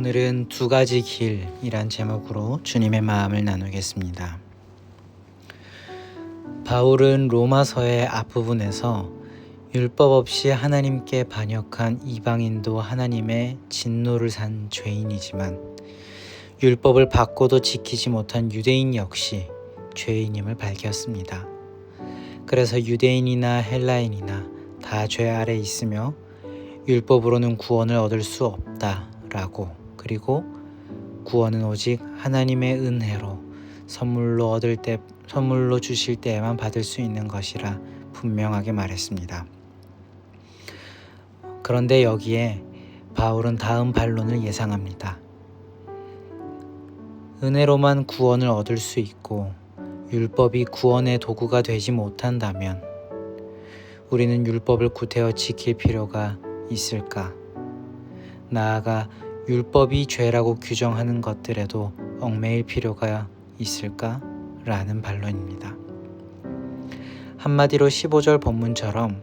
오늘은 두 가지 길이란 제목으로 주님의 마음을 나누겠습니다. 바울은 로마서의 앞부분에서 율법 없이 하나님께 반역한 이방인도 하나님의 진노를 산 죄인이지만 율법을 받고도 지키지 못한 유대인 역시 죄인임을 밝혔습니다. 그래서 유대인이나 헬라인이나 다 죄 아래 있으며 율법으로는 구원을 얻을 수 없다라고, 그리고 구원은 오직 하나님의 은혜로 선물로 주실 때에만 받을 수 있는 것이라 분명하게 말했습니다. 그런데 여기에 바울은 다음 반론을 예상합니다. 은혜로만 구원을 얻을 수 있고 율법이 구원의 도구가 되지 못한다면 우리는 율법을 구태여 지킬 필요가 있을까? 나아가 율법이 죄라고 규정하는 것들에도 얽매일 필요가 있을까? 라는 반론입니다. 한마디로 15절 본문처럼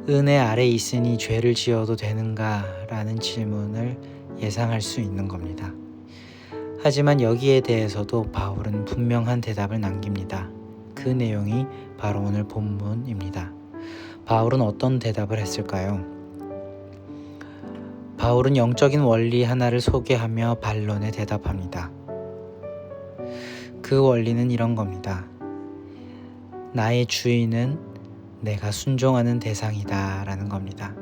은혜 아래 있으니 죄를 지어도 되는가? 라는 질문을 예상할 수 있는 겁니다. 하지만 여기에 대해서도 바울은 분명한 대답을 남깁니다. 그 내용이 바로 오늘 본문입니다. 바울은 어떤 대답을 했을까요? 바울은 영적인 원리 하나를 소개하며 반론에 대답합니다. 그 원리는 이런 겁니다. 나의 주인은 내가 순종하는 대상이다 라는 겁니다.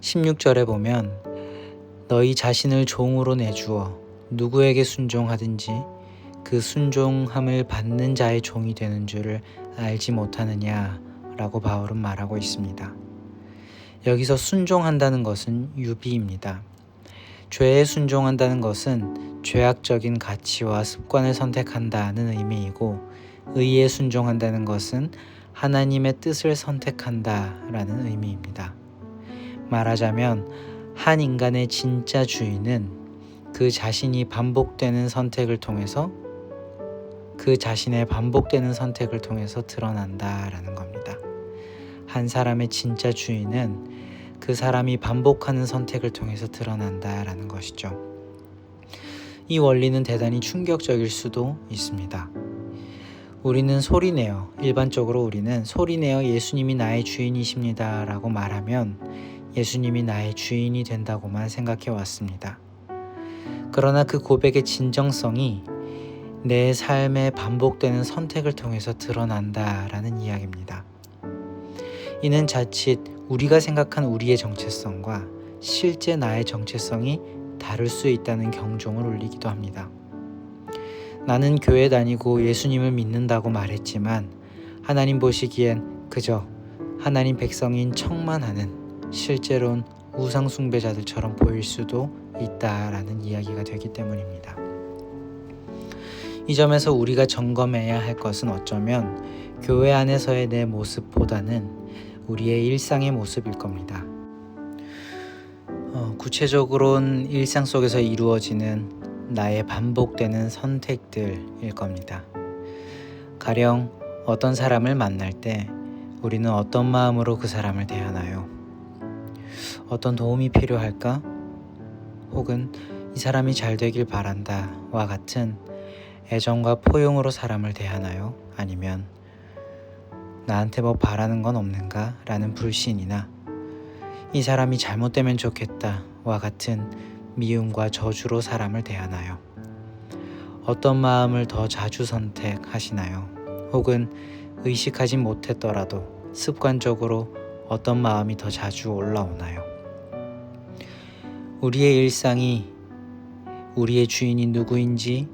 16절에 보면 너희 자신을 종으로 내주어 누구에게 순종하든지 그 순종함을 받는 자의 종이 되는 줄을 알지 못하느냐 라고 바울은 말하고 있습니다. 여기서 순종한다는 것은 유비입니다. 죄에 순종한다는 것은 죄악적인 가치와 습관을 선택한다는 의미이고, 의에 순종한다는 것은 하나님의 뜻을 선택한다라는 의미입니다. 말하자면 한 인간의 진짜 주인은 그 자신의 반복되는 선택을 통해서 드러난다라는 겁니다. 한 사람의 진짜 주인은 그 사람이 반복하는 선택을 통해서 드러난다라는 것이죠. 이 원리는 대단히 충격적일 수도 있습니다. 일반적으로 우리는 소리내어 예수님이 나의 주인이십니다 라고 말하면 예수님이 나의 주인이 된다고만 생각해 왔습니다. 그러나 그 고백의 진정성이 내 삶에 반복되는 선택을 통해서 드러난다라는 이야기입니다. 이는 자칫 우리가 생각한 우리의 정체성과 실제 나의 정체성이 다를 수 있다는 경종을 울리기도 합니다. 나는 교회 다니고 예수님을 믿는다고 말했지만 하나님 보시기엔 그저 하나님 백성인 척만 하는, 실제로는 우상 숭배자들처럼 보일 수도 있다라는 이야기가 되기 때문입니다. 이 점에서 우리가 점검해야 할 것은 어쩌면 교회 안에서의 내 모습보다는 우리의 일상의 모습일 겁니다. 구체적으로는 일상 속에서 이루어지는 나의 반복되는 선택들일 겁니다. 가령 어떤 사람을 만날 때 우리는 어떤 마음으로 그 사람을 대하나요? 어떤 도움이 필요할까? 혹은 이 사람이 잘 되길 바란다와 같은 애정과 포용으로 사람을 대하나요? 아니면 나한테 뭐 바라는 건 없는가? 라는 불신이나 이 사람이 잘못되면 좋겠다와 같은 미움과 저주로 사람을 대하나요? 어떤 마음을 더 자주 선택하시나요? 혹은 의식하지 못했더라도 습관적으로 어떤 마음이 더 자주 올라오나요? 우리의 일상이 우리의 주인이 누구인지,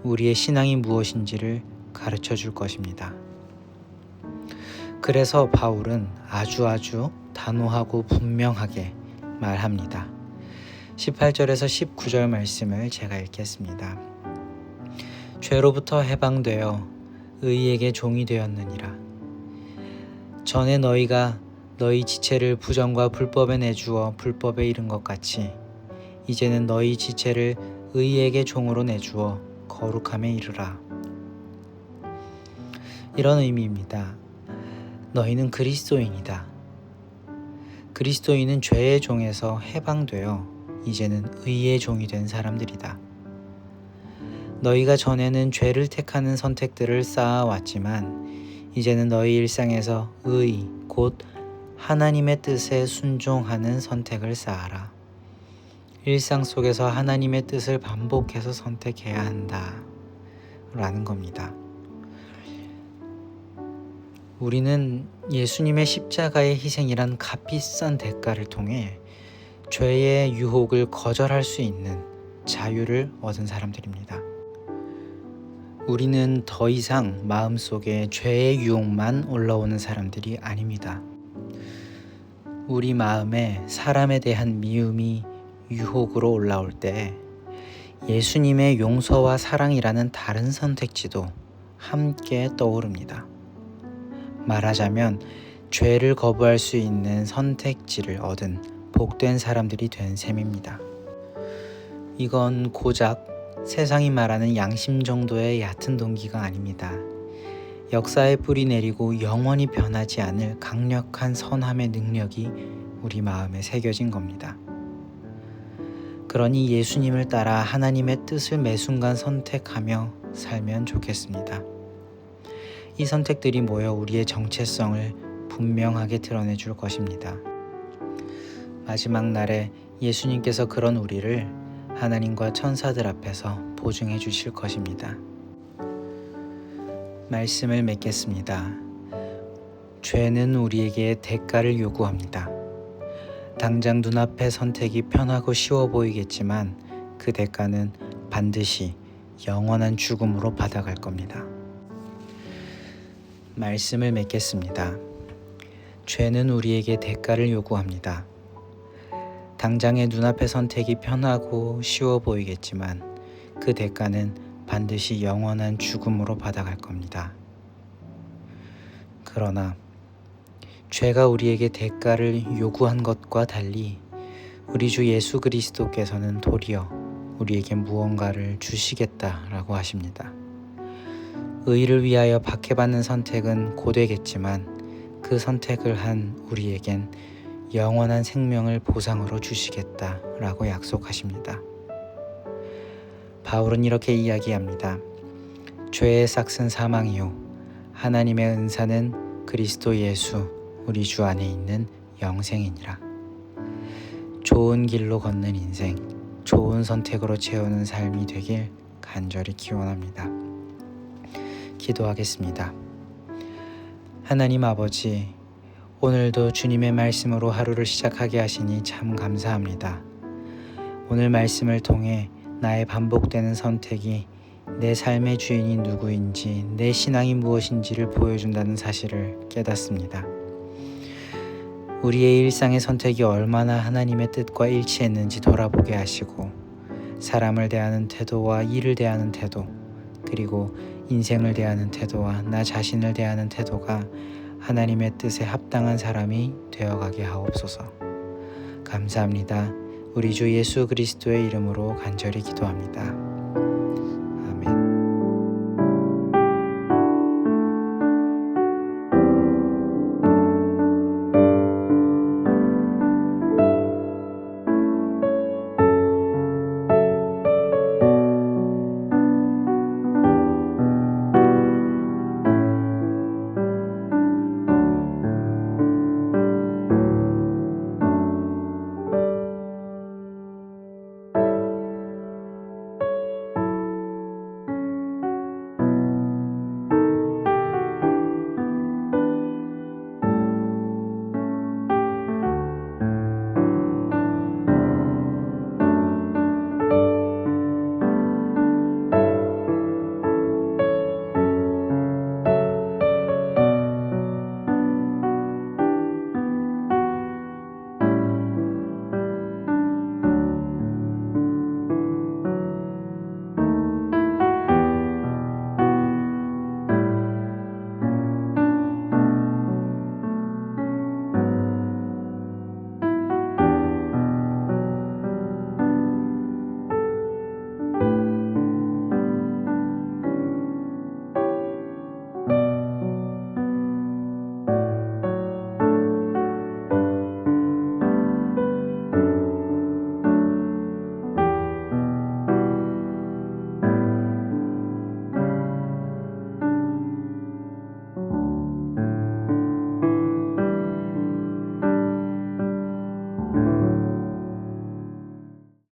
우리의 신앙이 무엇인지를 가르쳐 줄 것입니다. 그래서 바울은 아주 단호하고 분명하게 말합니다. 18절에서 19절 말씀을 제가 읽겠습니다. 죄로부터 해방되어 의에게 종이 되었느니라. 전에 너희가 너희 지체를 부정과 불법에 내주어 불법에 이른 것 같이 이제는 너희 지체를 의에게 종으로 내주어 거룩함에 이르라. 이런 의미입니다. 너희는 그리스도인이다. 그리스도인은 죄의 종에서 해방되어 이제는 의의 종이 된 사람들이다. 너희가 전에는 죄를 택하는 선택들을 쌓아왔지만 이제는 너희 일상에서 의, 곧 하나님의 뜻에 순종하는 선택을 쌓아라. 일상 속에서 하나님의 뜻을 반복해서 선택해야 한다. 라는 겁니다. 우리는 예수님의 십자가의 희생이란 값비싼 대가를 통해 죄의 유혹을 거절할 수 있는 자유를 얻은 사람들입니다. 우리는 더 이상 마음속에 죄의 유혹만 올라오는 사람들이 아닙니다. 우리 마음에 사람에 대한 미움이 유혹으로 올라올 때 예수님의 용서와 사랑이라는 다른 선택지도 함께 떠오릅니다. 말하자면 죄를 거부할 수 있는 선택지를 얻은 복된 사람들이 된 셈입니다. 이건 고작 세상이 말하는 양심 정도의 얕은 동기가 아닙니다. 역사에 뿌리 내리고 영원히 변하지 않을 강력한 선함의 능력이 우리 마음에 새겨진 겁니다. 그러니 예수님을 따라 하나님의 뜻을 매 순간 선택하며 살면 좋겠습니다. 이 선택들이 모여 우리의 정체성을 분명하게 드러내 줄 것입니다. 마지막 날에 예수님께서 그런 우리를 하나님과 천사들 앞에서 보증해 주실 것입니다. 말씀을 맺겠습니다. 죄는 우리에게 대가를 요구합니다. 당장 눈앞의 선택이 편하고 쉬워 보이겠지만 그 대가는 반드시 영원한 죽음으로 받아갈 겁니다. 말씀을 맺겠습니다. 죄는 우리에게 대가를 요구합니다. 당장의 눈앞의 선택이 편하고 쉬워 보이겠지만 그 대가는 반드시 영원한 죽음으로 받아갈 겁니다. 그러나 죄가 우리에게 대가를 요구한 것과 달리 우리 주 예수 그리스도께서는 도리어 우리에게 무언가를 주시겠다라고 하십니다. 의를 위하여 박해받는 선택은 고되겠지만 그 선택을 한 우리에겐 영원한 생명을 보상으로 주시겠다라고 약속하십니다. 바울은 이렇게 이야기합니다. 죄의 삭은 사망이요 하나님의 은사는 그리스도 예수 우리 주 안에 있는 영생이니라. 좋은 길로 걷는 인생, 좋은 선택으로 채우는 삶이 되길 간절히 기원합니다. 기도하겠습니다. 하나님 아버지, 오늘도 주님의 말씀으로 하루를 시작하게 하시니 참 감사합니다. 오늘 말씀을 통해 나의 반복되는 선택이 내 삶의 주인이 누구인지, 내 신앙이 무엇인지를 보여준다는 사실을 깨닫습니다. 우리의 일상의 선택이 얼마나 하나님의 뜻과 일치했는지 돌아보게 하시고 사람을 대하는 태도와 일을 대하는 태도, 그리고 인생을 대하는 태도와 나 자신을 대하는 태도가 하나님의 뜻에 합당한 사람이 되어가게 하옵소서. 감사합니다. 우리 주 예수 그리스도의 이름으로 간절히 기도합니다.